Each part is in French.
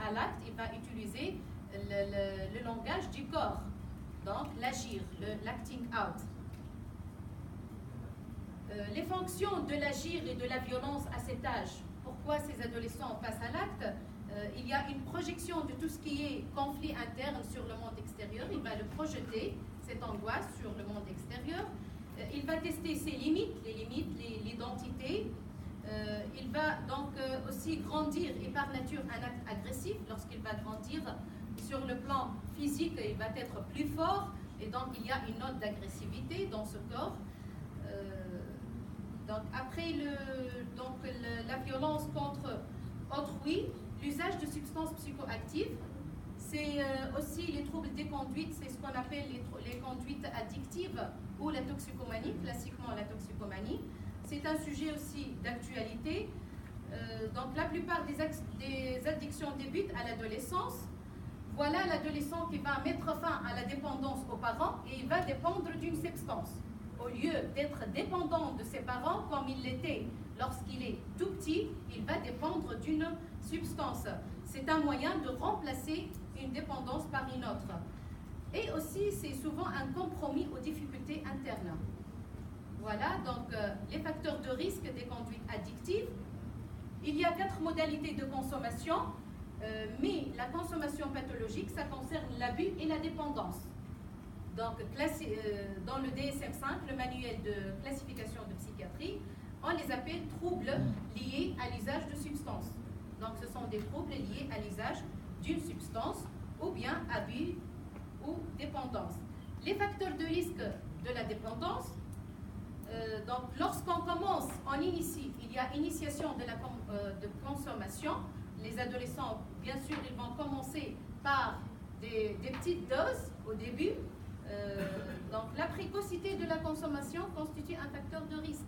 à l'acte, il va utiliser le langage du corps, donc l'agir, l'acting out. Les fonctions de l'agir et de la violence à cet âge, pourquoi ces adolescents passent à l'acte? Il y a une projection de tout ce qui est conflit interne sur le monde extérieur, il va le projeter, cette angoisse, sur le monde extérieur. Il va tester ses limites, l'identité. Il va donc aussi grandir et par nature un acte agressif. Lorsqu'il va grandir sur le plan physique, il va être plus fort et donc il y a une note d'agressivité dans ce corps. Donc après la violence contre autrui, l'usage de substances psychoactives, c'est aussi les troubles des conduites, c'est ce qu'on appelle les conduites addictives ou la toxicomanie, classiquement la toxicomanie. C'est un sujet aussi d'actualité. Donc la plupart des addictions débutent à l'adolescence. Voilà l'adolescent qui va mettre fin à la dépendance aux parents et il va dépendre d'une substance. Au lieu d'être dépendant de ses parents comme il l'était lorsqu'il est tout petit, il va dépendre d'une substance. C'est un moyen de remplacer une dépendance par une autre. Et aussi, c'est souvent un compromis aux difficultés internes. Voilà, donc les facteurs de risque des conduites addictives. Il y a 4 modalités de consommation, mais la consommation pathologique, ça concerne l'abus et la dépendance. Donc, dans le DSM-5, le manuel de classification de psychiatrie, on les appelle troubles liés à l'usage de substances. Donc, ce sont des troubles liés à l'usage d'une substance ou bien abus ou dépendance. Les facteurs de risque de la dépendance, donc lorsqu'on commence, il y a initiation de consommation. Les adolescents, bien sûr, ils vont commencer par des petites doses au début. Donc la précocité de la consommation constitue un facteur de risque.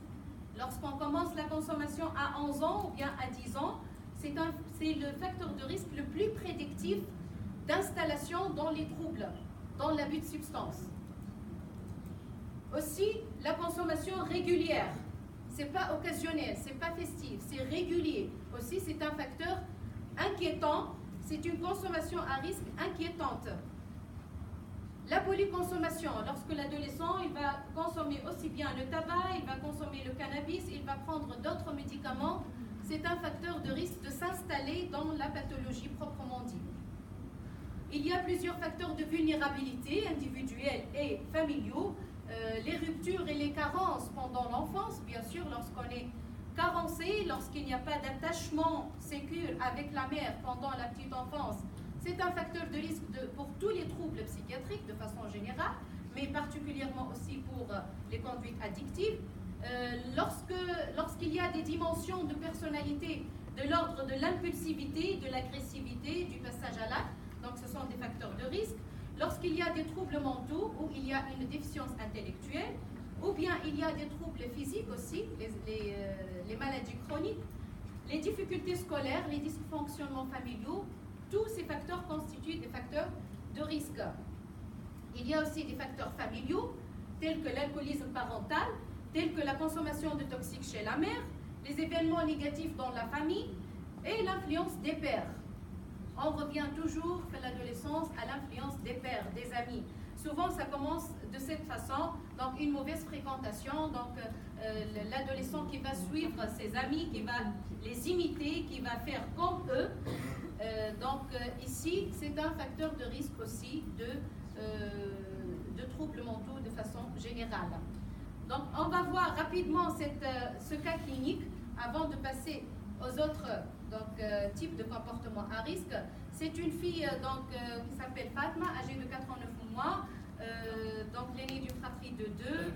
Lorsqu'on commence la consommation à 11 ans ou bien à 10 ans, c'est le facteur de risque le plus prédictif d'installation dans les troubles, dans l'abus de substances. Aussi, la consommation régulière, c'est pas occasionnel, c'est pas festif, c'est régulier. Aussi, c'est un facteur inquiétant, c'est une consommation à risque inquiétante. La polyconsommation, lorsque l'adolescent il va consommer aussi bien le tabac, il va consommer le cannabis, il va prendre d'autres médicaments, c'est un facteur de risque de s'installer dans la pathologie proprement dit. Il y a plusieurs facteurs de vulnérabilité individuels et familiaux. Les ruptures et les carences pendant l'enfance, bien sûr, lorsqu'on est carencé, lorsqu'il n'y a pas d'attachement sécure avec la mère pendant la petite enfance, c'est un facteur de risque pour tous les troubles psychiatriques de façon générale, mais particulièrement aussi pour les conduites addictives. Lorsqu'il y a des dimensions de personnalité de l'ordre de l'impulsivité, de l'agressivité, du passage à l'acte, donc ce sont des facteurs de risque. Lorsqu'il y a des troubles mentaux ou il y a une déficience intellectuelle, ou bien il y a des troubles physiques aussi, les maladies chroniques, les difficultés scolaires, les dysfonctionnements familiaux, tous ces facteurs constituent des facteurs de risque. Il y a aussi des facteurs familiaux, tels que l'alcoolisme parental, tels que la consommation de toxiques chez la mère, les événements négatifs dans la famille et l'influence des pairs. On revient toujours, à l'adolescence, à l'influence des pairs, des amis. Souvent, ça commence de cette façon, donc une mauvaise fréquentation, donc l'adolescent qui va suivre ses amis, qui va les imiter, qui va faire comme eux. Ici, c'est un facteur de risque aussi de troubles mentaux de façon générale. Donc, on va voir rapidement ce cas clinique avant de passer aux autres types de comportements à risque. C'est une fille qui s'appelle Fatma, âgée de 89 mois, l'aînée d'une fratrie de 2.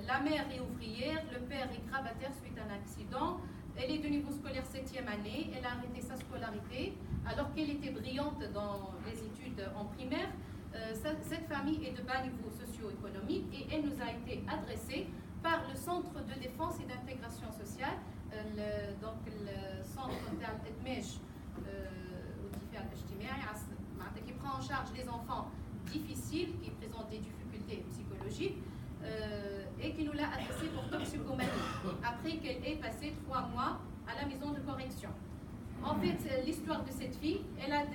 La mère est ouvrière, le père est gravataire suite à un accident. Elle est de niveau scolaire 7e année, elle a arrêté sa scolarité alors qu'elle était brillante dans les études en primaire. Cette famille est de bas niveau socio-économique et elle nous a été adressée par le Centre de défense et d'intégration sociale, le centre d'Edmej qui prend en charge les enfants difficiles qui présentent des difficultés psychologiques et qui nous l'a adressé pour toxicomanie après qu'elle ait passé 3 mois à la maison de correction. En fait, l'histoire de cette fille, elle a